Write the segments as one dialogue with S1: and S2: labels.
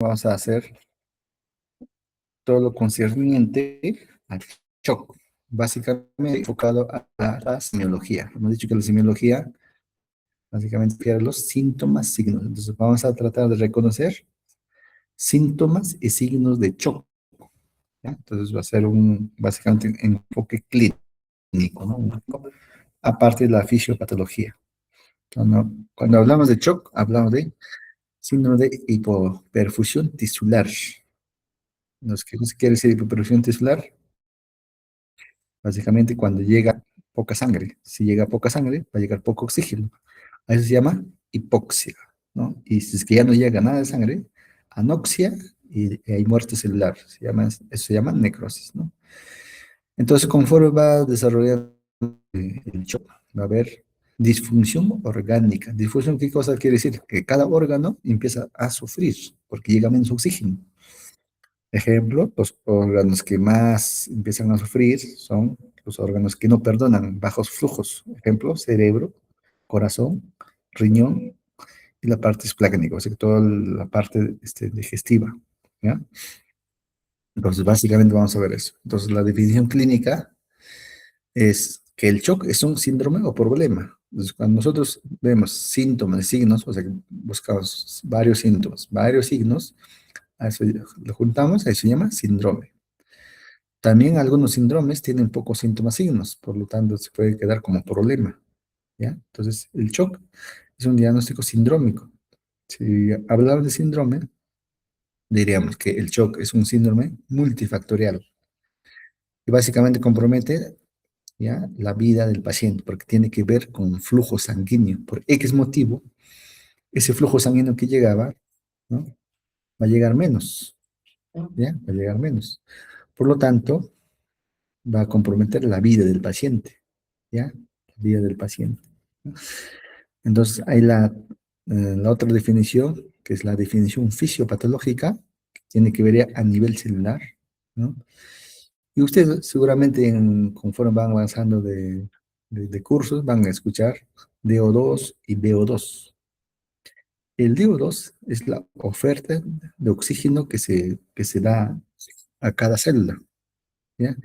S1: Vamos a hacer todo lo concerniente al shock, básicamente enfocado a la semiología. Hemos dicho que la semiología básicamente estudia los síntomas, signos. Entonces vamos a tratar de reconocer síntomas y signos de shock, ¿ya? Entonces va a ser básicamente un enfoque clínico, ¿no? Aparte de la fisiopatología. Cuando hablamos de shock, hablamos de síndrome de hipoperfusión tisular. ¿Qué quiere decir hipoperfusión tisular? Básicamente cuando llega poca sangre. Si llega poca sangre, va a llegar poco oxígeno. A eso se llama hipoxia, ¿no? Y si es que ya no llega nada de sangre, anoxia y hay muerte celular. Eso se llama necrosis, ¿no? Entonces, conforme va desarrollando el shock, va a haber disfunción orgánica. ¿Disfunción qué cosa quiere decir? Que cada órgano empieza a sufrir porque llega menos oxígeno. Ejemplo, los órganos que más empiezan a sufrir son los órganos que no perdonan bajos flujos. Ejemplo, cerebro, corazón, riñón y la parte espláncnica, o sea, toda la parte digestiva, ¿ya? Entonces, básicamente vamos a ver eso. Entonces, la definición clínica es que el shock es un síndrome o problema. Entonces, cuando nosotros vemos síntomas, signos, o sea, que buscamos varios síntomas, varios signos, a eso lo juntamos, ahí se llama síndrome. También algunos síndromes tienen pocos síntomas signos, por lo tanto se puede quedar como problema, ¿ya? Entonces, el shock es un diagnóstico sindrómico. Si hablamos de síndrome, diríamos que el shock es un síndrome multifactorial y básicamente compromete, ¿ya?, la vida del paciente porque tiene que ver con flujo sanguíneo. Por X motivo, ese flujo sanguíneo que llegaba, ¿no?, va a llegar menos, ¿ya? Va a llegar menos. Por lo tanto, va a comprometer la vida del paciente, ¿ya? La vida del paciente. Entonces, hay la otra definición, que es la definición fisiopatológica, que tiene que ver ya a nivel celular, ¿no? Y ustedes seguramente conforme van avanzando de cursos van a escuchar DO2 y BO2. El DO2 es la oferta de oxígeno que se da a cada célula, ¿ya?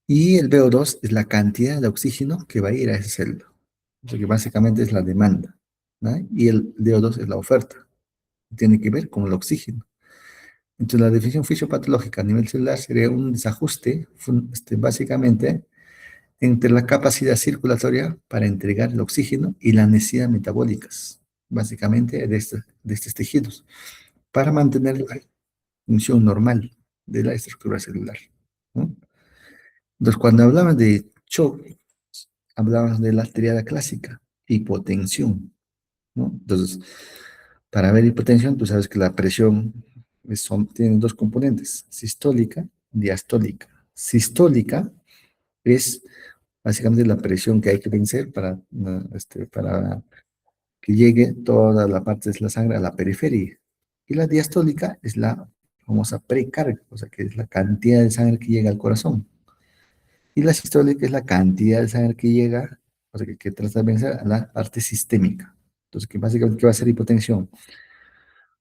S1: Y el VO2 es la cantidad de oxígeno que va a ir a esa célula. O sea que básicamente es la demanda, ¿no? Y el DO2 es la oferta. Tiene que ver con el oxígeno. Entonces, la definición fisiopatológica a nivel celular sería un desajuste, básicamente, entre la capacidad circulatoria para entregar el oxígeno y las necesidades metabólicas, básicamente, de estos tejidos, para mantener la función normal de la estructura celular, ¿no? Entonces, cuando hablamos de shock, hablamos de la triada clásica, hipotensión, ¿no? Entonces, para ver hipotensión, tú sabes que la presión tiene dos componentes, sistólica, diastólica. Sistólica es básicamente la presión que hay que vencer para que llegue toda la parte de la sangre a la periferia. Y la diastólica es la famosa precarga, o sea, que es la cantidad de sangre que llega al corazón. Y la sistólica es la cantidad de sangre que llega, o sea, que trata de vencer a la parte sistémica. Entonces, que básicamente, ¿qué va a ser hipotensión?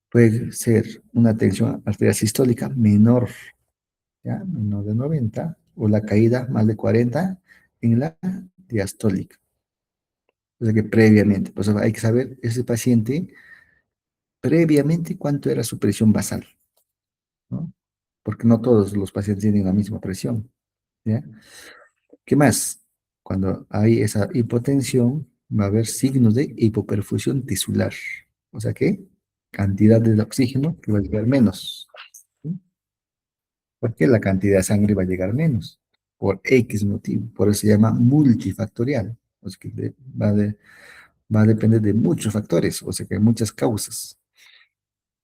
S1: Puede ser una tensión arterial sistólica menor, ¿ya? Menor de 90, o la caída más de 40 en la diastólica. O sea que previamente, pues hay que saber ese paciente previamente cuánto era su presión basal, ¿no? Porque no todos los pacientes tienen la misma presión, ¿ya? ¿Qué más? Cuando hay esa hipotensión, va a haber signos de hipoperfusión tisular. O sea que cantidad de oxígeno que va a llegar menos, ¿sí? Porque la cantidad de sangre va a llegar menos, por X motivo. Por eso se llama multifactorial. O sea que va a depender de muchos factores, o sea que hay muchas causas.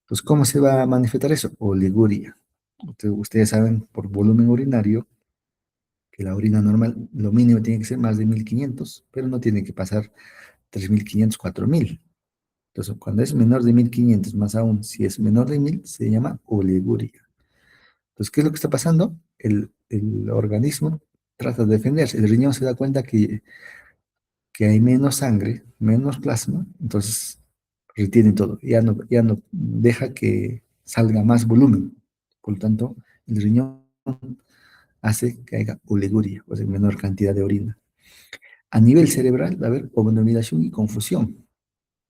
S1: Pues, ¿cómo se va a manifestar eso? Oliguria. Ustedes saben por volumen urinario que la orina normal, lo mínimo tiene que ser más de 1500, pero no tiene que pasar 3500, 4000. Entonces, cuando es menor de 1500, más aún, si es menor de 1000, se llama oliguria. Entonces, ¿qué es lo que está pasando? El organismo trata de defenderse. El riñón se da cuenta que hay menos sangre, menos plasma, entonces retiene todo. Ya no deja que salga más volumen. Por lo tanto, el riñón hace que haya oliguria, o sea, menor cantidad de orina. A nivel cerebral va a haber obnubilación y confusión,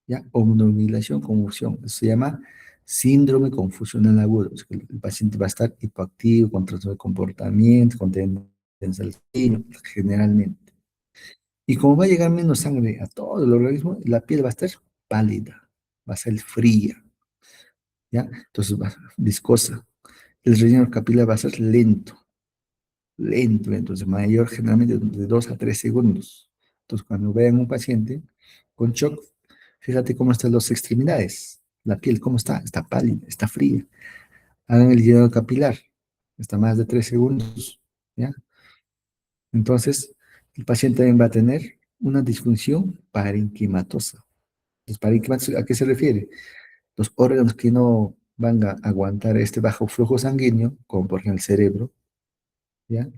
S1: ¿ya? Obnubilación, confusión. Eso se llama síndrome confusional agudo. O sea, que el paciente va a estar hipoactivo, con trastorno de comportamiento, con tendencia al sueño, generalmente. Y como va a llegar menos sangre a todo el organismo, la piel va a estar pálida, va a ser fría, ¿ya? Entonces va a ser viscosa. El relleno capilar va a ser lento, lento, entonces mayor generalmente de 2 a 3 segundos. Entonces cuando vean un paciente con shock, fíjate cómo están las extremidades, la piel, cómo está, está pálida, está fría. Hagan el llenado capilar, está más de 3 segundos, ¿ya? Entonces el paciente también va a tener una disfunción parenquimatosa. Entonces, parenquimatosa, ¿a qué se refiere? Los órganos que no van a aguantar este bajo flujo sanguíneo, como por ejemplo el cerebro, ¿ya?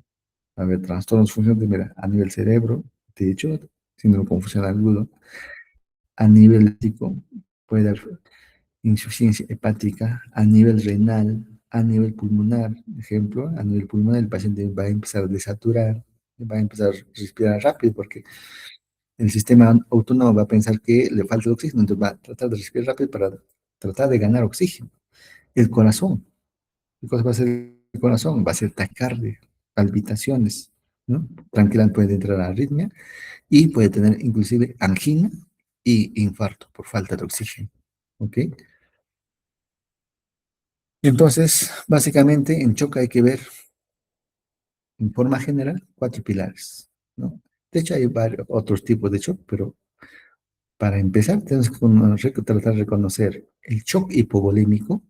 S1: A ver, trastornos funcionales, mira, a nivel cerebro, te he dicho, síndrome confusional agudo, a nivel hepático, puede haber insuficiencia hepática, a nivel renal, a nivel pulmonar, ejemplo, a nivel pulmonar el paciente va a empezar a desaturar, va a empezar a respirar rápido porque el sistema autónomo va a pensar que le falta el oxígeno, entonces va a tratar de respirar rápido para tratar de ganar oxígeno. El corazón, ¿qué cosa va a ser el corazón? Va a ser taquicardia, palpitaciones, ¿no? Tranquilamente puede entrar a arritmia y puede tener inclusive angina y infarto por falta de oxígeno. ¿Ok? Entonces, básicamente en shock hay que ver en forma general 4 pilares, ¿no? De hecho, hay varios otros tipos de shock, pero para empezar tenemos que tratar de reconocer el shock hipovolémico,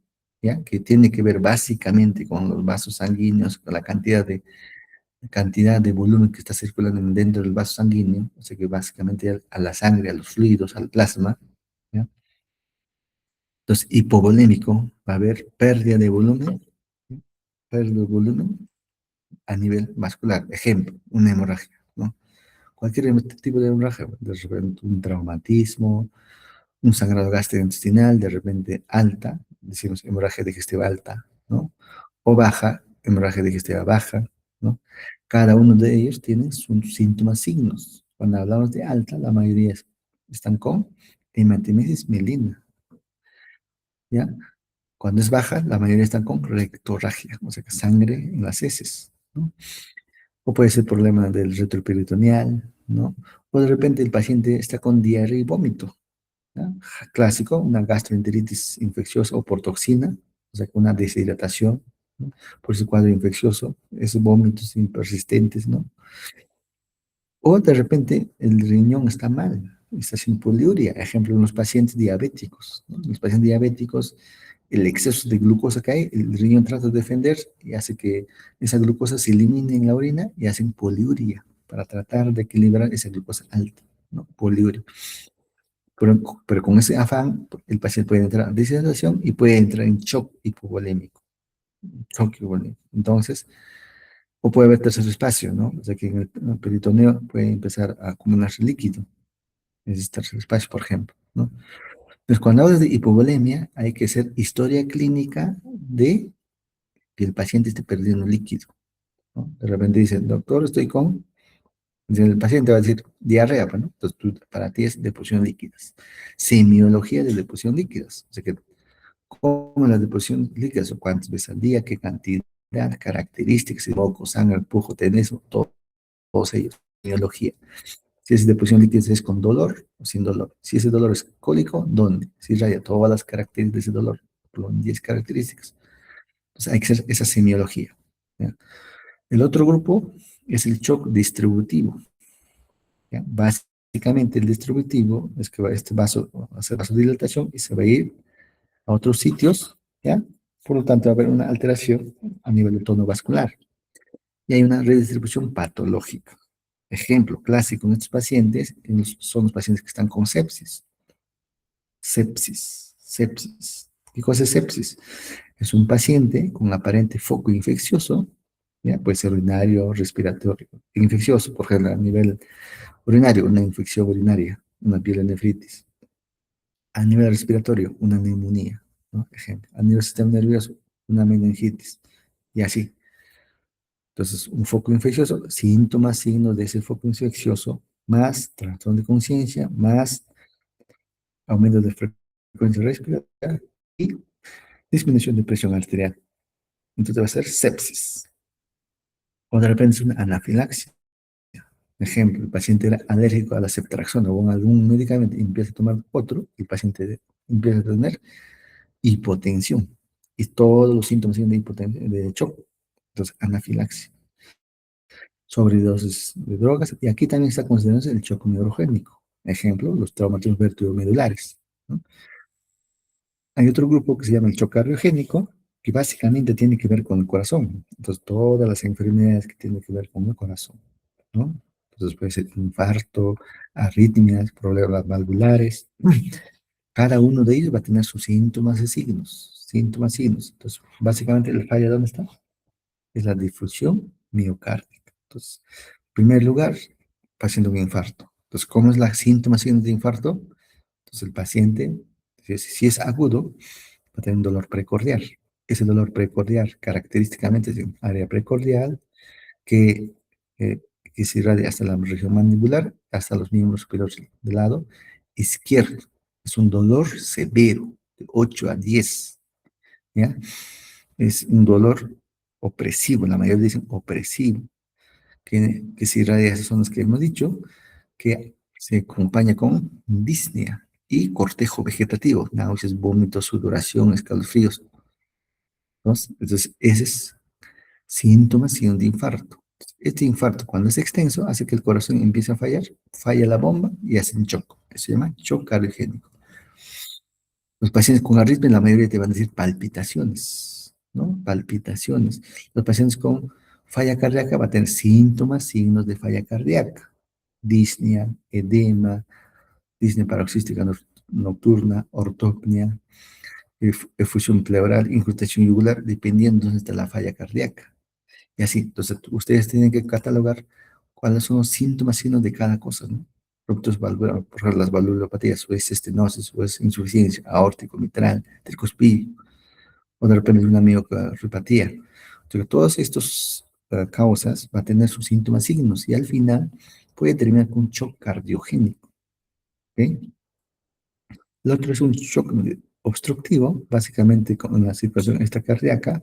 S1: ¿ya? Que tiene que ver básicamente con los vasos sanguíneos, con la cantidad de volumen que está circulando dentro del vaso sanguíneo, o sea que básicamente a la sangre, a los fluidos, al plasma, ¿ya? Entonces, hipovolémico, va a haber pérdida de volumen a nivel vascular. Ejemplo, una hemorragia, ¿no? Cualquier tipo de hemorragia, de repente un traumatismo, un sangrado gastrointestinal, de repente alta, decimos hemorragia digestiva alta, ¿no? O baja, hemorragia digestiva baja, ¿no? Cada uno de ellos tiene sus síntomas, signos. Cuando hablamos de alta, la mayoría están con hematemesis melina, ¿ya? Cuando es baja, la mayoría están con rectorragia, o sea, que sangre en las heces, ¿no? O puede ser problema del retroperitoneal, ¿no? O de repente el paciente está con diarrea y vómito, ¿no? Clásico, una gastroenteritis infecciosa o por toxina, o sea, una deshidratación, ¿no? Por ese cuadro infeccioso, esos vómitos persistentes, ¿no? O de repente el riñón está mal, está sin poliuria. Ejemplo, en los pacientes diabéticos, ¿no? En los pacientes diabéticos, el exceso de glucosa que hay, el riñón trata de defender y hace que esa glucosa se elimine en la orina y hacen poliuria para tratar de equilibrar esa glucosa alta, ¿no? Poliuria. Pero con ese afán, el paciente puede entrar en deshidratación y puede entrar en shock hipovolémico. Shock hipovolémico. Entonces, o puede haber tercer espacio, ¿no? O sea que en el peritoneo puede empezar a acumularse líquido, en ese tercer espacio, por ejemplo, ¿no? Entonces, cuando hablas de hipovolemia, hay que hacer historia clínica de que el paciente esté perdiendo líquido, ¿no? De repente dice, doctor, estoy con... El paciente va a decir diarrea, pues, ¿no? Entonces, para ti es deposición líquidas. Semiología de deposición líquidas. O sea que, ¿cómo la deposición líquidas? O cuántas veces al día, qué cantidad, características, si moco, sangre, pujo, tenés, todos ellos. Semiología. Si es deposición líquida, es con dolor o sin dolor. Si ese dolor es cólico, ¿dónde? Si raya todas las características de ese dolor, por 10 características. Entonces hay que hacer esa semiología, ¿ya? El otro grupo es el shock distributivo, ¿ya? Básicamente el distributivo es que este vaso va a hacer vasodilatación y se va a ir a otros sitios, ¿ya? Por lo tanto va a haber una alteración a nivel del tono vascular y hay una redistribución patológica. Ejemplo clásico en estos pacientes son los pacientes que están con sepsis. Sepsis, sepsis. ¿Qué cosa es sepsis? Es un paciente con aparente foco infeccioso, ¿ya? Puede ser urinario, respiratorio, infeccioso, por ejemplo, a nivel urinario, una infección urinaria, una pielonefritis. A nivel respiratorio, una neumonía, ¿no? Ejemplo, a nivel del sistema nervioso, una meningitis, y así. Entonces, un foco infeccioso, síntomas, signos de ese foco infeccioso, más trastorno de conciencia, más aumento de frecuencia respiratoria y disminución de presión arterial. Entonces va a ser sepsis. O de repente es una anafilaxia. Ejemplo, el paciente era alérgico a la ceftriaxona o a algún medicamento y empieza a tomar otro, el paciente empieza a tener hipotensión. Y todos los síntomas de hipotensión, de shock. Entonces, anafilaxia. Sobredosis de drogas. Y aquí también está considerándose el shock neurogénico. Ejemplo, los traumatismos vertebromedulares, ¿no? Hay otro grupo que se llama el shock cardiogénico, que básicamente tiene que ver con el corazón. Entonces, todas las enfermedades que tienen que ver con el corazón, ¿no? Entonces, puede ser infarto, arritmias, problemas valvulares. Cada uno de ellos va a tener sus síntomas y signos. Síntomas, signos. Entonces, básicamente, el falla, ¿dónde está? Es la difusión miocárdica. Entonces, en primer lugar, paciente con infarto. Entonces, ¿cómo es la síntomas, signos de infarto? Entonces, el paciente, si es agudo, va a tener un dolor precordial. Ese dolor precordial característicamente es de un área precordial que, eh, que se irradia hasta la región mandibular, hasta los miembros superiores del lado izquierdo. Es un dolor severo, de 8 a 10, ¿ya? Es un dolor opresivo, la mayoría dicen opresivo, que se irradia a esas zonas que hemos dicho, que se acompaña con disnea y cortejo vegetativo, náuseas, vómitos, sudoración, escalofríos, ¿no? Entonces, ese es síntomas y de infarto. Este infarto, cuando es extenso, hace que el corazón empiece a fallar, falla la bomba y hace un shock. Eso se llama shock cardiogénico. Los pacientes con arritmia, la mayoría te van a decir palpitaciones, ¿no? Palpitaciones. Los pacientes con falla cardíaca van a tener síntomas, signos de falla cardíaca. Disnea, edema, disnea paroxística nocturna, ortopnia, efusión pleural, incrustación yugular, dependiendo de la falla cardíaca. Y así, entonces ustedes tienen que catalogar cuáles son los síntomas, signos de cada cosa, ¿no? Ruptus valvular, por ejemplo, las valvulopatías, o es estenosis, o es insuficiencia aórtico, mitral, tricuspidio, o de repente una miocardopatía. Entonces, todas estas causas van a tener sus síntomas, signos, y al final puede terminar con un shock cardiogénico, ¿ok? El otro es un shock obstructivo, básicamente con una situación extracardíaca.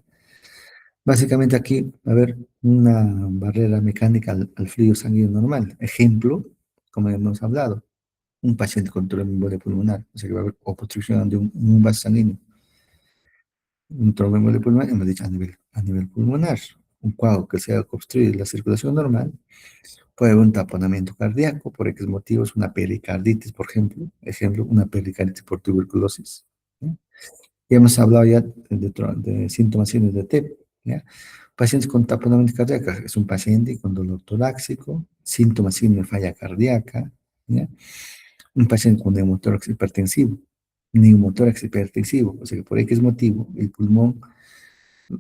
S1: Básicamente aquí va a haber una barrera mecánica al fluido sanguíneo normal. Ejemplo, como hemos hablado, un paciente con tromboembolia pulmonar, o sea que va a haber obstrucción de un vaso sanguíneo. Un tromboembolia pulmonar, hemos dicho a nivel pulmonar. Un coágulo que sea obstruye la circulación normal, puede haber un taponamiento cardíaco, por X motivos, una pericarditis, por ejemplo, una pericarditis por tuberculosis, ¿sí? Y hemos hablado ya de síntomas signos de TEP, ¿ya? Pacientes con taponamiento cardíaco es un paciente con dolor torácico, síntomas signos de falla cardíaca, ¿ya? Un paciente con neumotórax hipertensivo, neumotórax hipertensivo, o sea que por X motivo el pulmón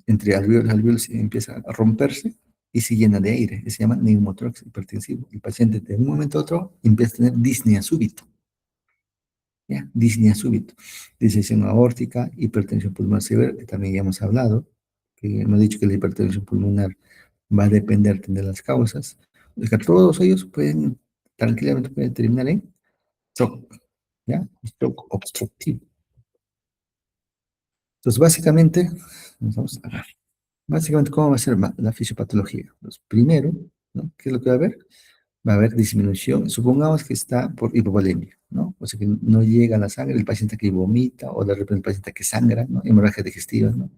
S1: entre alveolos y alveolos empieza a romperse y se llena de aire, se llama neumotórax hipertensivo. El paciente de un momento a otro empieza a tener disnea súbita, ¿ya? Disnea súbito, disección aórtica, hipertensión pulmonar severa, que también ya hemos hablado, que hemos dicho que la hipertensión pulmonar va a depender de las causas. O sea, todos ellos pueden, tranquilamente pueden terminar en shock, ¿ya? Shock obstructivo. Entonces, básicamente, vamos a ver, básicamente, ¿cómo va a ser la fisiopatología? Pues, primero, ¿no? ¿Qué es lo que va a haber? Va a haber disminución, supongamos que está por hipovolemia, ¿no? O sea que no llega a la sangre, el paciente que vomita, o de repente el paciente que sangra, ¿no? Hemorragia digestiva, ¿no?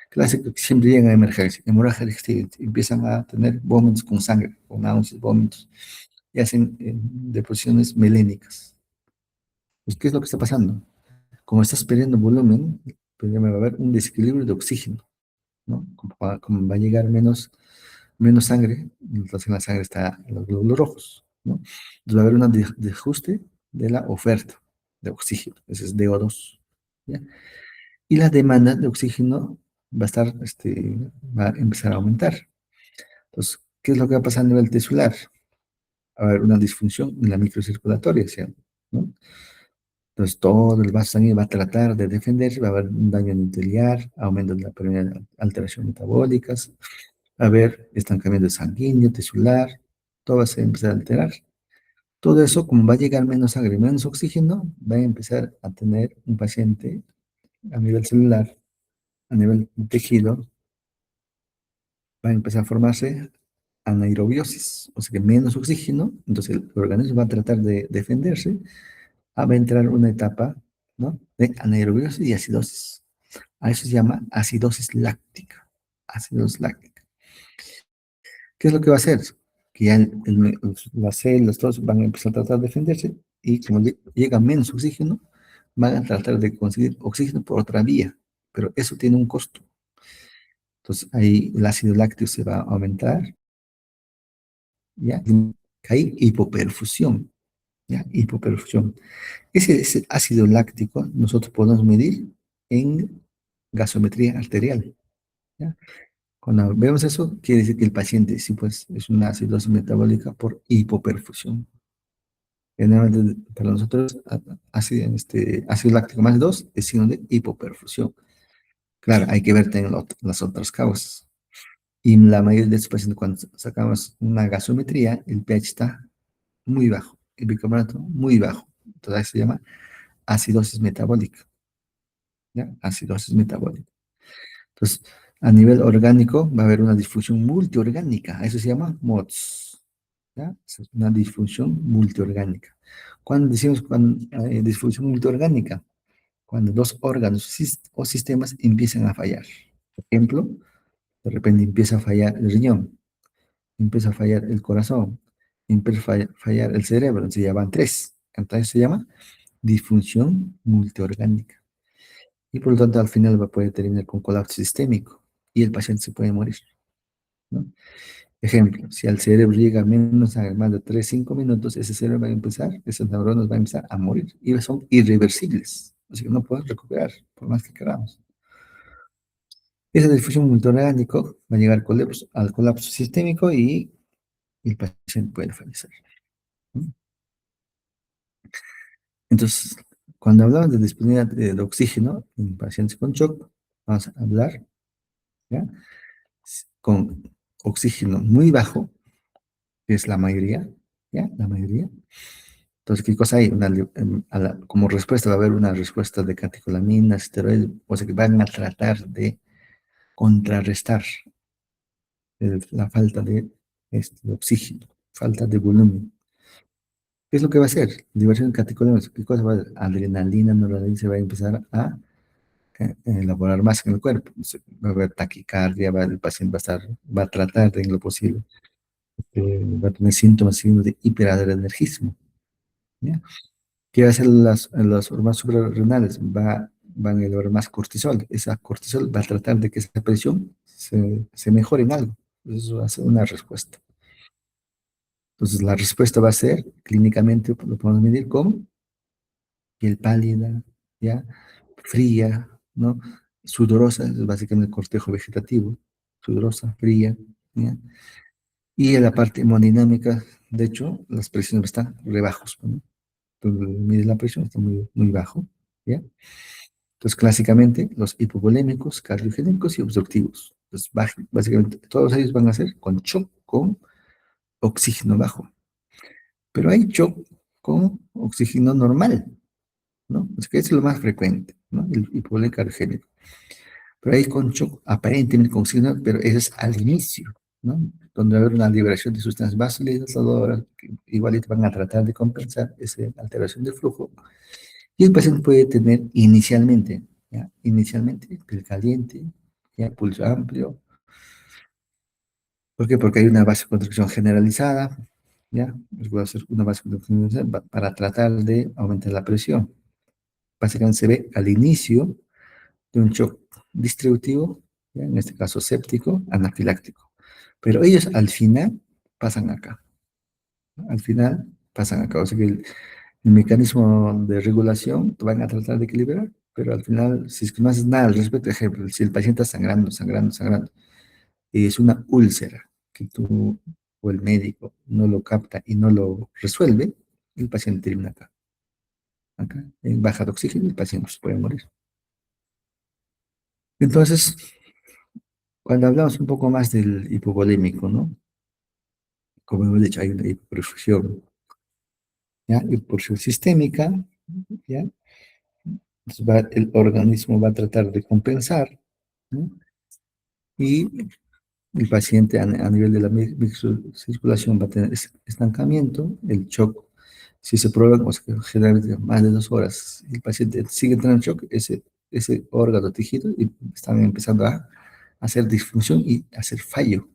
S1: Clásico que siempre llegan a emergencia, hemorragia digestiva, empiezan a tener vómitos con sangre, con náuseas, vómitos, y hacen deposiciones melénicas. Pues, ¿qué es lo que está pasando? Como estás perdiendo volumen, pues ya me va a haber un desequilibrio de oxígeno, ¿no? Como va a llegar menos sangre, entonces en la sangre están los glóbulos rojos, ¿no? Entonces va a haber un desajuste de la oferta de oxígeno, ese es DO2, ¿ya? Y la demanda de oxígeno va a empezar a aumentar. Entonces, ¿qué es lo que va a pasar a nivel tisular? Va a haber una disfunción en la microcirculatoria, ¿sí? ¿No? Entonces todo el vaso sanguíneo va a tratar de defenderse, va a haber un daño endotelial, aumento de la permeabilidad, alteraciones metabólicas, va a haber estancamiento sanguíneo, tisular, todo va a empezar a alterar. Todo eso, como va a llegar menos sangre, menos oxígeno, va a empezar a tener un paciente a nivel celular, a nivel tejido, va a empezar a formarse anaerobiosis, o sea que menos oxígeno, entonces el organismo va a tratar de defenderse, va a entrar una etapa, ¿no?, de anaerobiosis y acidosis. A eso se llama acidosis láctica. Acidosis láctica. ¿Qué es lo que va a hacer? Que ya las células, todos van a empezar a tratar de defenderse y como llega menos oxígeno, van a tratar de conseguir oxígeno por otra vía, pero eso tiene un costo. Entonces ahí el ácido láctico se va a aumentar, ¿ya? Y hay hipoperfusión, ¿ya? Hipoperfusión. Ese ácido láctico nosotros podemos medir en gasometría arterial, ¿ya? Cuando vemos eso, quiere decir que el paciente sí, pues, es una acidosis metabólica por hipoperfusión. Generalmente, para nosotros, ácido láctico más 2 es signo de hipoperfusión. Claro, hay que ver también las otras causas. Y la mayoría de estos pacientes, cuando sacamos una gasometría, el pH está muy bajo, el bicarbonato muy bajo. Entonces, se llama acidosis metabólica, ¿ya? Acidosis metabólica. Entonces, a nivel orgánico va a haber una disfunción multiorgánica, eso se llama MOTS, ¿ya? Es una disfunción multiorgánica. Cuando decimos disfunción multiorgánica, cuando dos órganos o sistemas empiezan a fallar. Por ejemplo, de repente empieza a fallar el riñón, empieza a fallar el corazón, empieza a fallar el cerebro, entonces ya van tres. Entonces se llama disfunción multiorgánica. Y por lo tanto, al final va a poder terminar con colapso sistémico y el paciente se puede morir, ¿no? Ejemplo, si al cerebro llega menos a más de 3 5 minutos, ese cerebro va a empezar, esas neuronas van a empezar a morir y son irreversibles. Así que no podemos recuperar, por más que queramos. Esa difusión multiorgánico va a llegar al colapso sistémico y el paciente puede fallecer, ¿no? Entonces, cuando hablamos de disponibilidad de oxígeno en pacientes con shock, vamos a hablar, ¿ya?, con oxígeno muy bajo, que es la mayoría, ¿ya? La mayoría. Entonces, ¿qué cosa hay? Como respuesta va a haber una respuesta de catecolaminas, esteroides, o sea que van a tratar de contrarrestar la falta de oxígeno, falta de volumen. ¿Qué es lo que va a hacer? Liberación de catecolaminas. ¿Qué cosa va a hacer? Adrenalina, noradrenalina se va a empezar a elaborar más en el cuerpo. Entonces, va a haber taquicardia, el paciente va a tratar de, en lo posible, va a tener signos de hiperadrenergismo, ¿ya? ¿Qué va a hacer las hormonas suprarrenales? Van a elevar más cortisol. Esa cortisol va a tratar de que esa presión se mejore en algo. Eso va a ser una respuesta. Entonces, la respuesta va a ser, clínicamente, lo podemos medir como piel pálida, ¿ya? Fría, ¿no? Sudorosa, es básicamente el cortejo vegetativo. Sudorosa, fría, ¿ya? Y en la parte hemodinámica, de hecho, las presiones están rebajos, ¿no? Entonces, mide la presión, está muy, muy bajo, ¿ya? Entonces, clásicamente, los hipovolémicos, cardiogénicos y obstructivos. Entonces, básicamente, todos ellos van a ser con shock con oxígeno bajo. Pero hay shock con oxígeno normal, ¿no? Es que es lo más frecuente, ¿no? El hipovolémico cardiogénico. Pero hay con shock aparentemente con oxígeno, pero eso es al inicio, ¿no? Donde va a haber una liberación de sustancias vasodilatadoras que igual van a tratar de compensar esa alteración de flujo. Y el paciente puede tener inicialmente, ¿ya? Inicialmente, piel caliente, ¿ya? Pulso amplio. ¿Por qué? Porque hay una vasoconstricción generalizada, ¿ya? Les voy a hacer una vasoconstricción generalizada para tratar de aumentar la presión. Básicamente se ve al inicio de un shock distributivo, ¿ya? En este caso séptico, anafiláctico. Pero ellos al final pasan acá, ¿no? Al final pasan acá. O sea que el mecanismo de regulación te van a tratar de equilibrar, pero al final, si es que no haces nada al respecto, ejemplo, si el paciente está sangrando, sangrando, sangrando, y es una úlcera que tú o el médico no lo capta y no lo resuelve, el paciente termina acá. acá, en baja de oxígeno, el paciente se puede morir. Entonces, cuando hablamos un poco más del hipovolémico, ¿no? Como hemos dicho, hay una hipoperfusión, ¿ya? Hipoperfusión sistémica, ¿ya? Entonces el organismo va a tratar de compensar, ¿no? Y el paciente a nivel de la microcirculación va a tener estancamiento, el shock. Si se prolonga, o sea, generalmente más de 2 horas, el paciente sigue teniendo shock, ese órgano tejido y están empezando a hacer disfunción y hacer fallo.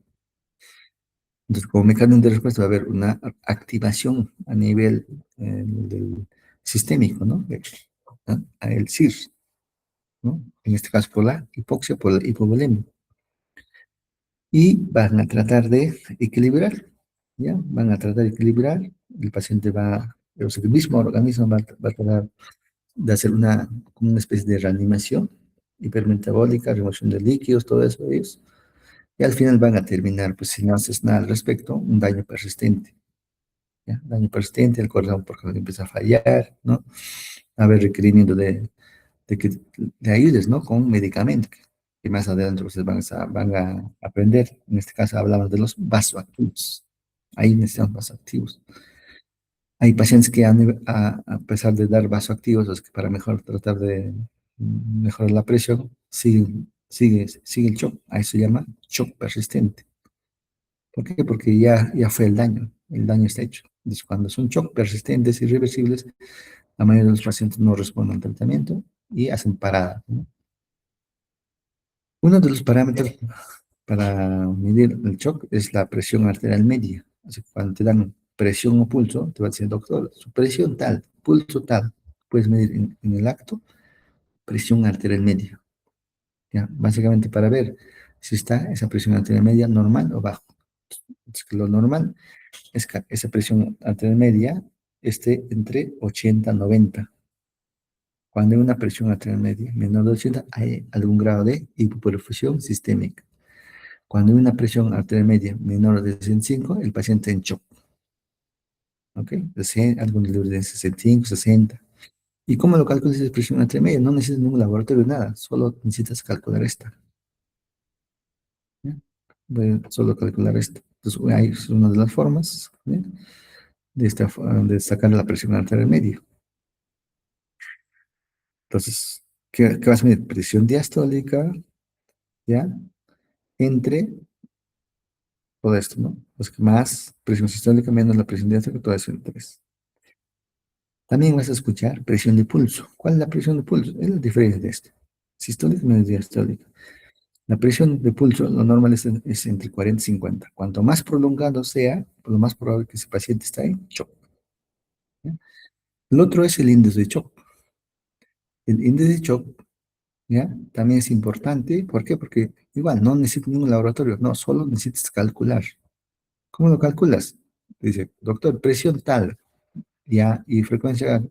S1: Entonces, como mecanismo de respuesta va a haber una activación a nivel del sistémico, ¿no? ¿No? El CIR, ¿no? En este caso por la hipoxia, por la hipovolemia. Y van a tratar de equilibrar, ¿ya? Van a tratar de equilibrar, el paciente va, o sea, el mismo organismo va a tratar de hacer como una especie de reanimación hipermetabólica, remoción de líquidos, todo eso es, y al final van a terminar, pues si no haces nada al respecto, un daño persistente, ¿ya? Daño persistente, el corazón porque empieza a fallar, ¿no? A haber requerimiento de que le ayudes, ¿no? Con un medicamento que más adelante ustedes van a aprender. En este caso hablamos de los vasoactivos. Ahí necesitamos vasoactivos. Hay pacientes que a pesar de dar vasoactivos, los que para mejor tratar de mejorar la presión, sigue el shock. Ahí se llama shock persistente. ¿Por qué? Porque ya fue el daño está hecho. Entonces, cuando son shock persistentes, irreversibles, la mayoría de los pacientes no responden al tratamiento y hacen parada, ¿no? Uno de los parámetros para medir el shock es la presión arterial media. Así que cuando te dan presión o pulso, te va a decir, doctor, su presión tal, pulso tal. Puedes medir en el acto presión arterial media. ¿Ya? Básicamente para ver si está esa presión arterial media normal o bajo. Entonces, que lo normal es que esa presión arterial media esté entre 80 y 90. Cuando hay una presión arterial media menor de 80, hay algún grado de hipoperfusión sistémica. Cuando hay una presión arterial media menor de 65, el paciente en shock. ¿Ok? Algunos libros de 65, 60. ¿Y cómo lo calculas esa presión arterial media? No necesitas ningún laboratorio, nada. Solo necesitas calcular esta. ¿Ya? Solo calcular esta. Entonces, ahí es una de las formas, ¿ya? De sacar la presión arterial media. Entonces, ¿qué vas a medir? Presión diastólica, ¿ya? Entre todo esto, ¿no? Pues más presión sistólica menos la presión diastólica, todo eso en tres. También vas a escuchar presión de pulso. ¿Cuál es la presión de pulso? Es la diferencia de esto. Sistólica menos diastólica. La presión de pulso, lo normal es entre 40 y 50. Cuanto más prolongado sea, lo más probable que ese paciente está en shock. ¿Ya? El otro es el índice de shock. El índice de shock, ¿ya? También es importante. ¿Por qué? Porque igual no necesitas ningún laboratorio. No, solo necesitas calcular. ¿Cómo lo calculas? Dice, doctor, presión tal, ya, y frecuencia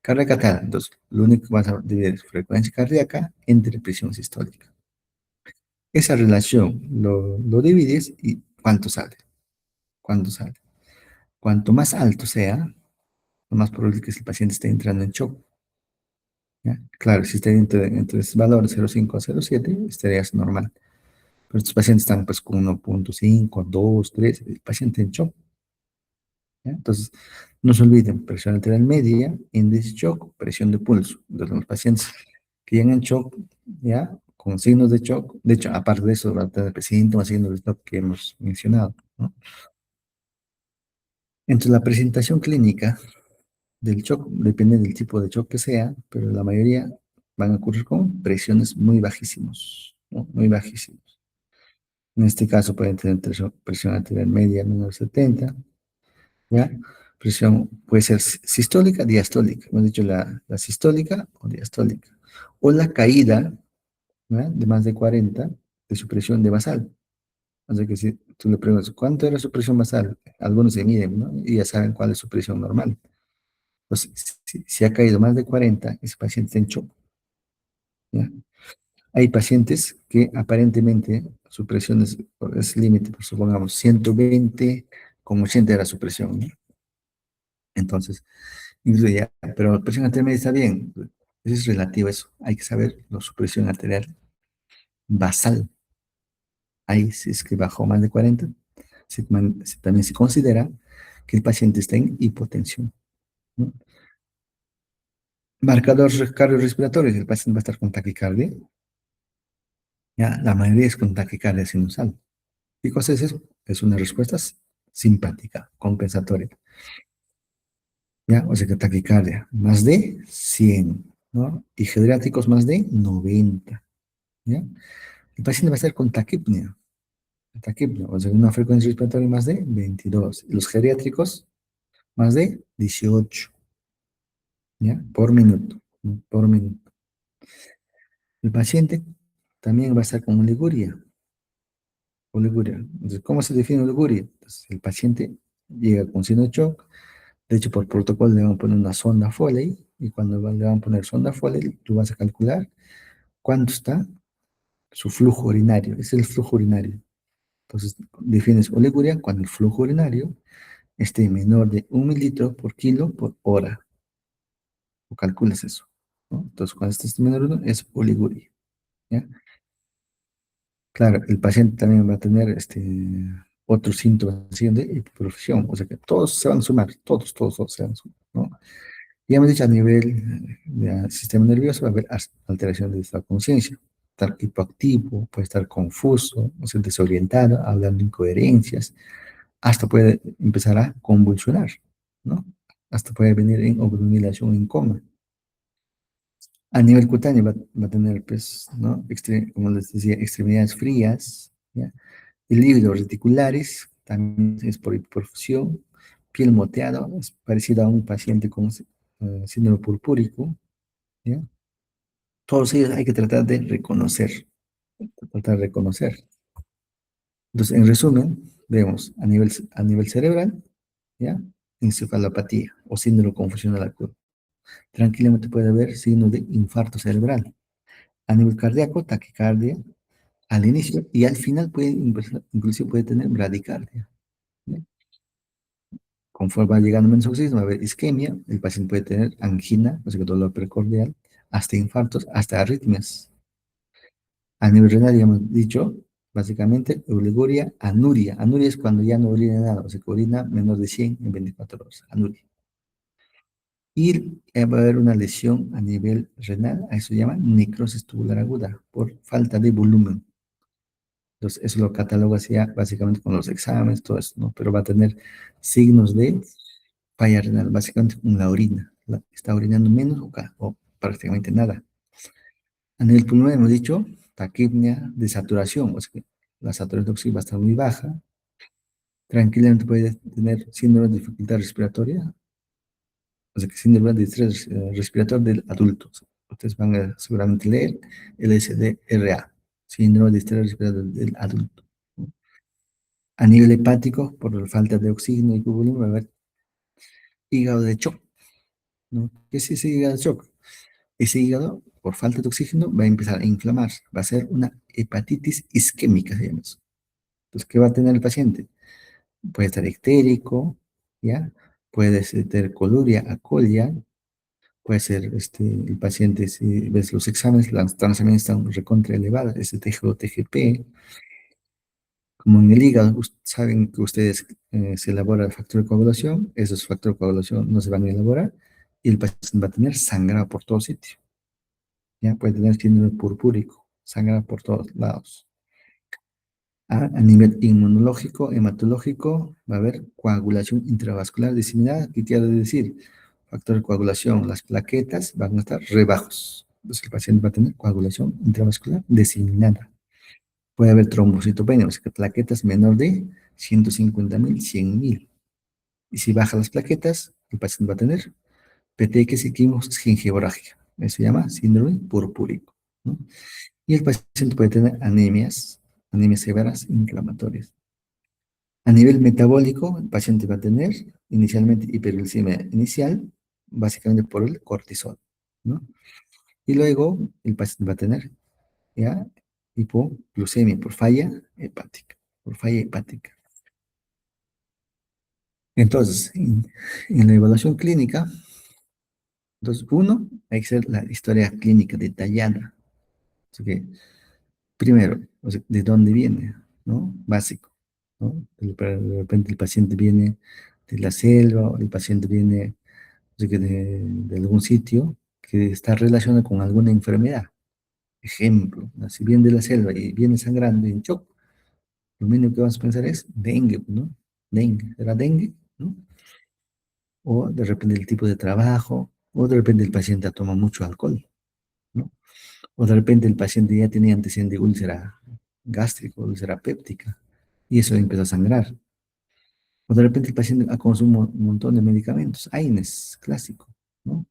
S1: cardíaca tal. Entonces, lo único que vas a dividir es frecuencia cardíaca entre presión sistólica. Esa relación lo divides y ¿cuánto sale? ¿Cuánto sale? Cuanto más alto sea, lo más probable es que el paciente esté entrando en shock, ¿ya? Claro, si está entre esos valores 0,5 a 0,7, estarías normal. Pero estos pacientes están pues con 1,5, 2, 3, el paciente en shock, ¿ya? Entonces, no se olviden, presión arterial media, índice de shock, presión de pulso. De los pacientes que llegan en shock, ¿ya? Con signos de shock, de hecho, aparte de eso, va a tener síntomas, signos de shock que hemos mencionado, ¿no? Entonces, la presentación clínica del shock depende del tipo de shock que sea, pero la mayoría van a ocurrir con presiones muy bajísimos, ¿no? Muy bajísimos. En este caso pueden tener presión arterial media menos 70, ¿ya? Presión puede ser sistólica, diastólica. Hemos dicho la sistólica o diastólica. O la caída, ¿ya? De más de 40 de su presión de basal. O sea que si tú le preguntas, ¿cuánto era su presión basal? Algunos se miden, ¿no? Y ya saben cuál es su presión normal. Pues, si ha caído más de 40, ese paciente está en shock, ¿ya? Hay pacientes que aparentemente su presión es límite, pues supongamos 120 con 80 era su presión, ¿no? Entonces, Incluso ya, pero presión arterial media está bien. Eso es relativo a eso. Hay que saber su presión arterial basal. Ahí, si es que bajó más de 40, también se considera que el paciente está en hipotensión, ¿no? Marcador cardiorrespiratorio, el paciente va a estar con taquicardia. Ya, la mayoría es con taquicardia sinusal. ¿Qué cosa es eso? Es una respuesta simpática, compensatoria. ¿Ya? O sea que taquicardia más de 100, ¿no? Y geriátricos más de 90, ¿ya? El paciente va a estar con taquipnea, o sea, una frecuencia respiratoria más de 22. Los geriátricos más de 18, ¿ya? Por minuto, ¿no? Por minuto. El paciente también va a estar con oliguria. Oliguria. Entonces, ¿cómo se define oliguria? Entonces, el paciente llega con signo de shock. De hecho, por protocolo le van a poner una sonda Foley y cuando le van a poner sonda Foley, tú vas a calcular cuánto está su flujo urinario. Es el flujo urinario. Entonces, defines oliguria cuando el flujo urinario esté menor de 1 mililitro por kilo por hora. O calculas eso, ¿no? Entonces, cuando esté menor de 1 es oliguria, ¿ya? Claro, el paciente también va a tener otros síntomas así de hipoperfusión, o sea que todos se van a sumar, todos se van a sumar, ¿no? Ya hemos dicho a nivel del sistema nervioso va a haber alteración de la conciencia, estar hipoactivo, puede estar confuso, o sea, desorientado, hablando incoherencias, hasta puede empezar a convulsionar, ¿no? Hasta puede venir en obnubilación, en coma. A nivel cutáneo va a tener, pues, ¿no? Como les decía, extremidades frías, ¿ya? Y lívidos reticulares, también es por hiperfusión, piel moteada, es parecido a un paciente con síndrome purpúrico, ¿ya? Todos ellos hay que tratar de reconocer, tratar de reconocer. Entonces, en resumen, vemos a nivel cerebral, ¿ya? Encefalopatía o síndrome confusional agudo. Tranquilamente puede haber signo de infarto cerebral. A nivel cardíaco, taquicardia al inicio y al final puede, inclusive puede tener bradicardia, ¿ya? Conforme va llegando menos oxígeno, va a haber isquemia, el paciente puede tener angina, o sea que dolor precordial, hasta infartos, hasta arritmias. A nivel renal, ya hemos dicho, básicamente, oliguria, anuria. Anuria es cuando ya no orina nada, o sea que orina menos de 100 en 24 horas, anuria. Y va a haber una lesión a nivel renal, a eso se llama necrosis tubular aguda, por falta de volumen. Entonces, eso lo cataloga así básicamente con los exámenes, todo eso, ¿no? Pero va a tener signos de falla renal, básicamente con la orina. Está orinando menos o prácticamente nada. A nivel pulmonar hemos dicho taquipnea, desaturación, o sea que la saturación de oxígeno va a estar muy baja. Tranquilamente puede tener síndrome de dificultad respiratoria, o sea que síndrome de estrés respiratorio del adulto. Ustedes van a seguramente leer el SDRA, síndrome de estrés respiratorio del adulto. A nivel hepático, por la falta de oxígeno y volumen, va a haber hígado de shock, ¿no? ¿Qué es ese hígado de shock? Ese hígado, por falta de oxígeno, va a empezar a inflamar, va a ser una hepatitis isquémica, se llama eso. Entonces, ¿qué va a tener el paciente? Puede estar ictérico, ¿ya? Puede tener coluria, acolia, puede ser el paciente, si ves los exámenes, las transaminases están recontra elevadas, STG TGP, como en el hígado, saben que ustedes se elabora el factor de coagulación, esos factores de coagulación no se van a elaborar y el paciente va a tener sangrado por todo sitio. Ya puede tener síndrome purpúrico, sangra por todos lados. A nivel inmunológico, hematológico, va a haber coagulación intravascular diseminada. ¿Qué quiere decir? Factor de coagulación, las plaquetas van a estar rebajos. Entonces el paciente va a tener coagulación intravascular diseminada. Puede haber trombocitopenia, o sea que plaquetas menor de 150.000, 100.000. Y si baja las plaquetas, el paciente va a tener petequias y gingivorragia. Eso se llama síndrome purpúrico, ¿no? Y el paciente puede tener anemias severas inflamatorias. A nivel metabólico, el paciente va a tener inicialmente hiperglicemia inicial, básicamente por el cortisol, ¿no? Y luego el paciente va a tener ya hipoglucemia por falla hepática, por falla hepática. Entonces, en la evaluación clínica, Entonces, uno, hay que hacer la historia clínica detallada. Así que, primero, o sea, ¿de dónde viene? ¿No? Básico, ¿no? De repente el paciente viene de la selva, o el paciente viene o sea, que de algún sitio que está relacionado con alguna enfermedad. Ejemplo, ¿no? Si viene de la selva y viene sangrando y en shock, lo mínimo que vas a pensar es dengue, ¿no? Dengue, ¿era dengue? ¿No? O de repente el tipo de trabajo, o de repente el paciente toma mucho alcohol, ¿no? O de repente el paciente ya tenía antecedente de úlcera gástrica, úlcera péptica, y eso empezó a sangrar. O de repente el paciente ha consumido un montón de medicamentos, AINES, clásico, ¿no?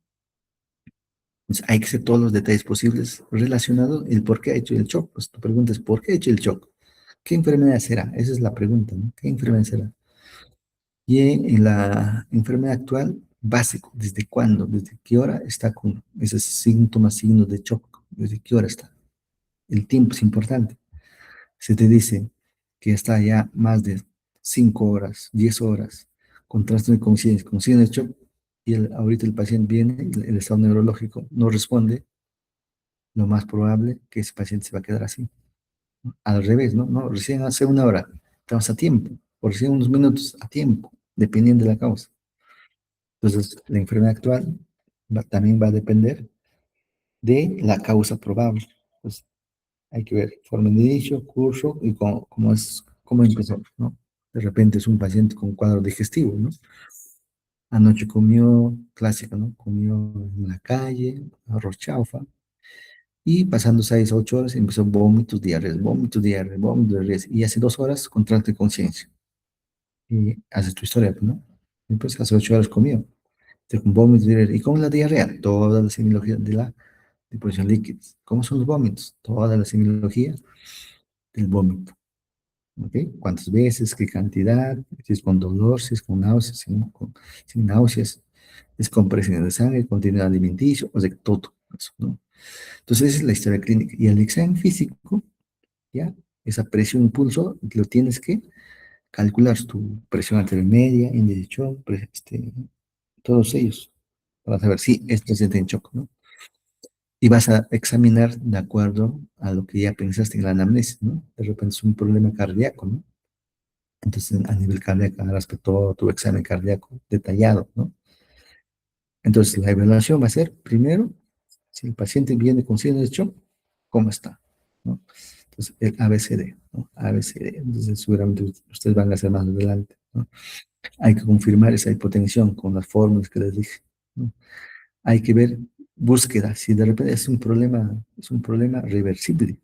S1: Entonces, hay que hacer todos los detalles posibles relacionados el por qué ha hecho el shock. Pues tu pregunta es, ¿por qué ha hecho el shock? ¿Qué enfermedad será? Esa es la pregunta, ¿no? ¿Qué enfermedad será? Y en la enfermedad actual, básico, ¿desde cuándo? ¿Desde qué hora está con esos síntomas, signos de shock? ¿Desde qué hora está? El tiempo es importante. Se te dice que está ya más de 5 horas, 10 horas, con trastorno de conciencia, con signos de shock, y ahorita el paciente viene, el estado neurológico no responde, lo más probable que ese paciente se va a quedar así. ¿No? Al revés, ¿no? No, recién hace una hora, estamos a tiempo, o recién unos minutos a tiempo, dependiendo de la causa. Entonces, la enfermedad actual también va a depender de la causa probable. Pues hay que ver forma de inicio, curso y cómo empezó, ¿no? De repente es un paciente con cuadro digestivo, ¿no? Anoche comió, clásico, ¿no? Comió en la calle, arroz chaufa, y pasando 6 a 8 horas empezó vómitos, diarreas, vómitos, diarreas, y hace 2 horas contraste de conciencia. Y haces tu historia, pues, ¿no? Y pues hace 8 horas comió, con vómitos, diarreas. ¿Y cómo es la diarrea? Toda la semiología de la deposición líquida. ¿Cómo son los vómitos? Toda la semiología del vómito. ¿Ok? ¿Cuántas veces? ¿Qué cantidad? Si es con dolor, si es con náuseas, sin náuseas, es con presión de sangre, contenido alimenticio, o sea, todo eso, ¿no? Entonces, esa es la historia clínica. Y el examen físico, ¿ya? Esa presión, pulso, lo tienes que calcular tu presión arterial media, índice de shock, todos ellos, para saber si es paciente en shock, ¿no? Y vas a examinar de acuerdo a lo que ya pensaste en la anamnesis, ¿no? De repente es un problema cardíaco, ¿no? Entonces, a nivel cardíaco, harás todo tu examen cardíaco detallado, ¿no? Entonces, la evaluación va a ser, primero, si el paciente viene con signos de shock, ¿cómo está? ¿No? Entonces, el ABCD, ¿no? ABCD. Entonces, seguramente ustedes van a hacer más adelante, ¿no? Hay que confirmar esa hipotensión con las fórmulas que les dije, ¿no? Hay que ver búsqueda, si de repente es un problema reversible,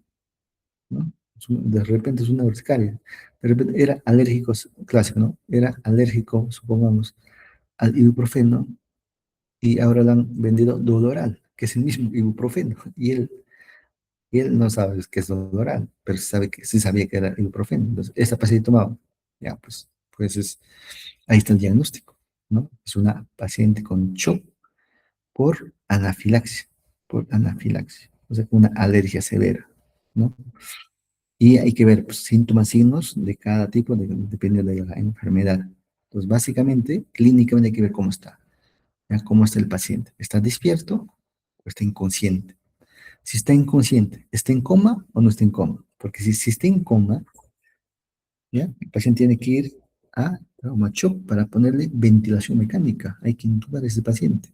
S1: ¿no? De repente es una urticaria, de repente era alérgico, clásico, ¿no? Era alérgico, supongamos, al ibuprofeno y ahora le han vendido Doloral, que es el mismo ibuprofeno, y él no sabe qué es Doloral, pero sabe que, sí sabía que era ibuprofeno. Entonces, esta paciente tomaba, ya, ahí está el diagnóstico, ¿no? Es una paciente con shock por anafilaxia, o sea, una alergia severa, ¿no? Y hay que ver pues, síntomas, signos de cada tipo, dependiendo de la enfermedad. Entonces, básicamente, clínicamente hay que ver cómo está, ¿ya? Cómo está el paciente. ¿Está despierto o está inconsciente? Si está inconsciente, ¿está en coma o no está en coma? Porque si está en coma, ¿ya? El paciente tiene que ir a trauma shock para ponerle ventilación mecánica. Hay que intubar a ese paciente.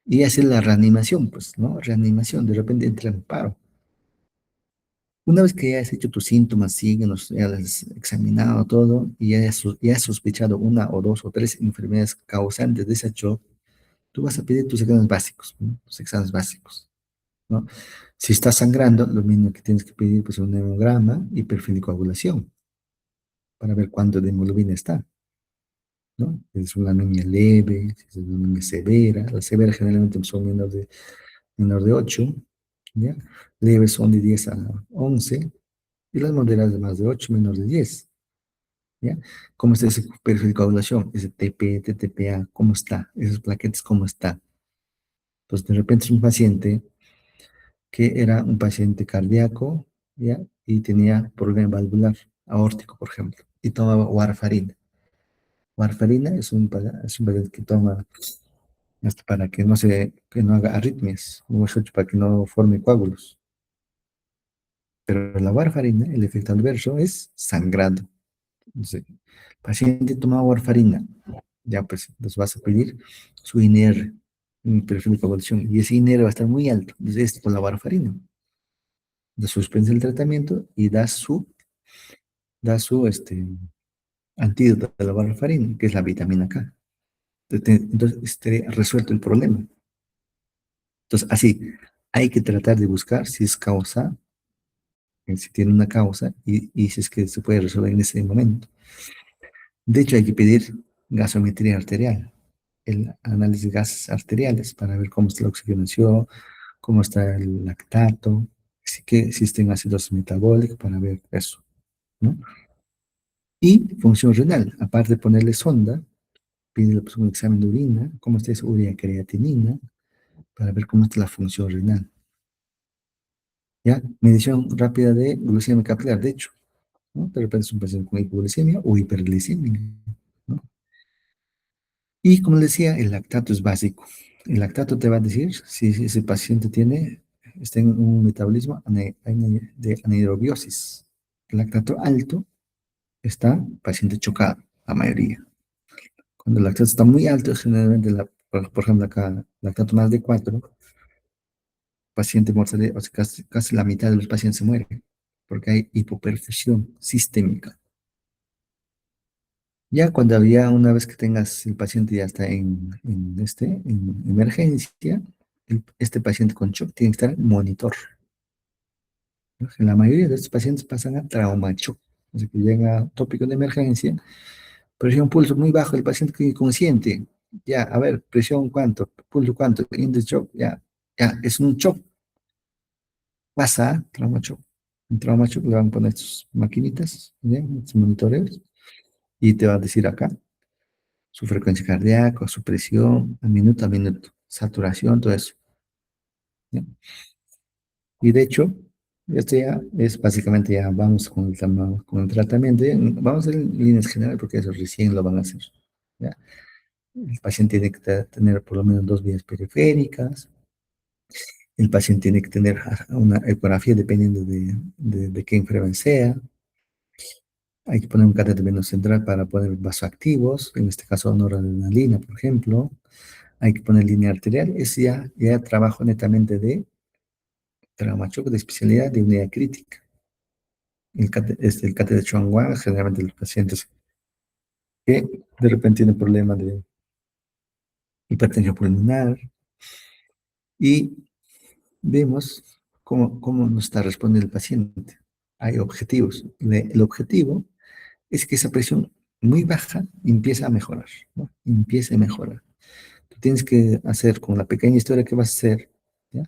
S1: Y hacer la reanimación, pues, ¿no? Reanimación, de repente entra en paro. Una vez que ya has hecho tus síntomas, signos, ya las has examinado todo y ya has sospechado una o dos o tres enfermedades causantes de ese shock, tú vas a pedir tus exámenes básicos, ¿no? Tus exámenes básicos, ¿no? Si está sangrando, lo mismo que tienes que pedir, pues, un hemograma y perfil de coagulación para ver cuánto de hemoglobina está, ¿no? Si es una anemia leve, si es una anemia severa. Las severas generalmente son menor de 8, ¿ya? Leves son de 10 a 11 y las moderadas de más de 8, menor de 10, ¿ya? ¿Cómo está ese perfil de coagulación? Ese TP, TTPA, ¿cómo está? Esas plaquetas, ¿cómo está? Pues de repente es un paciente que era un paciente cardíaco, ¿ya? Y tenía problema valvular aórtico, por ejemplo, y tomaba warfarina. Warfarina es un paciente que toma hasta para que no que no haga arritmias, como es para que no forme coágulos. Pero la warfarina, el efecto adverso es sangrado. Entonces, paciente toma warfarina, ya pues les vas a pedir su INR, un perfil de coagulación, y ese INR va a estar muy alto. Entonces, es con la warfarina. De suspende el tratamiento y da su antídoto de la warfarina, que es la vitamina K. Entonces, esté resuelto el problema. Entonces, así, hay que tratar de buscar si es causa, si tiene una causa y si es que se puede resolver en ese momento. De hecho, hay que pedir gasometría arterial, el análisis de gases arteriales para ver cómo está la oxigenación, cómo está el lactato, si que existen ácidos metabólicos para ver eso, ¿no? Y función renal, aparte de ponerle sonda, pide pues, un examen de orina, cómo está esa urea creatinina, para ver cómo está la función renal. ¿Ya? Medición rápida de glucemia capilar, de hecho, ¿no? De repente es un paciente con hipoglucemia o hiperglicemia, ¿no? Y como les decía, el lactato es básico. El lactato te va a decir si ese paciente está en un metabolismo de anaerobiosis. El lactato alto está paciente chocado, la mayoría. Cuando el lactato está muy alto, generalmente, por ejemplo, acá, lactato más de 4, paciente mortalidad, o sea, casi la mitad de los pacientes se mueren, porque hay hipoperfusión sistémica. Ya cuando había, una vez que tengas, el paciente ya está en emergencia, este paciente con shock tiene que estar en monitor, ¿no? La mayoría de estos pacientes pasan a trauma shock, o sea que llega a tópico de emergencia, presión pulso muy bajo, el paciente que inconsciente, ya, a ver, presión cuánto, pulso cuánto, índice shock, ya, es un shock, pasa a trauma shock. En trauma shock le van a poner sus maquinitas, ¿ya? Estos monitoreos, y te va a decir acá su frecuencia cardíaca, su presión, a minuto, saturación, todo eso, ¿ya? Y de hecho, esto ya es básicamente, ya vamos con el tratamiento, ya vamos a hacer en líneas generales porque eso recién lo van a hacer, ¿ya? El paciente tiene que tener por lo menos 2 vías periféricas, el paciente tiene que tener una ecografía dependiendo de qué enfermedad sea, hay que poner un catéter venoso central para poner vasoactivos, en este caso noradrenalina, por ejemplo, hay que poner línea arterial, es ya trabajo netamente de traumachoque de especialidad de unidad crítica. El catéter Chuan generalmente los pacientes que de repente tienen problemas de hipertensión pulmonar y vemos cómo nos está respondiendo el paciente. Hay objetivos. El objetivo es que esa presión muy baja empiece a mejorar, ¿no? Empiece a mejorar. Tú tienes que hacer con la pequeña historia que vas a hacer, ¿ya?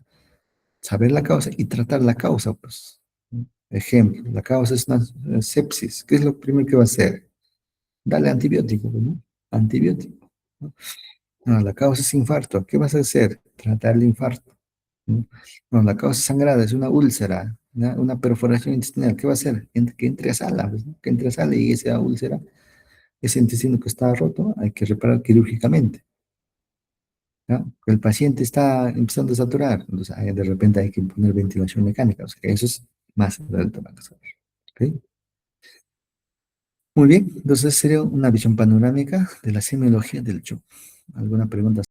S1: Saber la causa y tratar la causa, pues. ¿No? Ejemplo, la causa es una sepsis. ¿Qué es lo primero que va a hacer? Dale antibiótico, ¿no? Antibiótico, ¿no? No, la causa es infarto. ¿Qué vas a hacer? Tratar el infarto, ¿no? No, la causa es sangrada, es una úlcera, una perforación intestinal. ¿Qué va a hacer? Que entre a sala, pues, ¿no? Que entre a sala y esa úlcera, ese intestino que está roto, hay que reparar quirúrgicamente, ¿no? El paciente está empezando a saturar, entonces de repente hay que poner ventilación mecánica, o sea, que eso es más adelante van a saber, ¿ok? Muy bien, entonces sería una visión panorámica de la semiología del shock. ¿Alguna pregunta?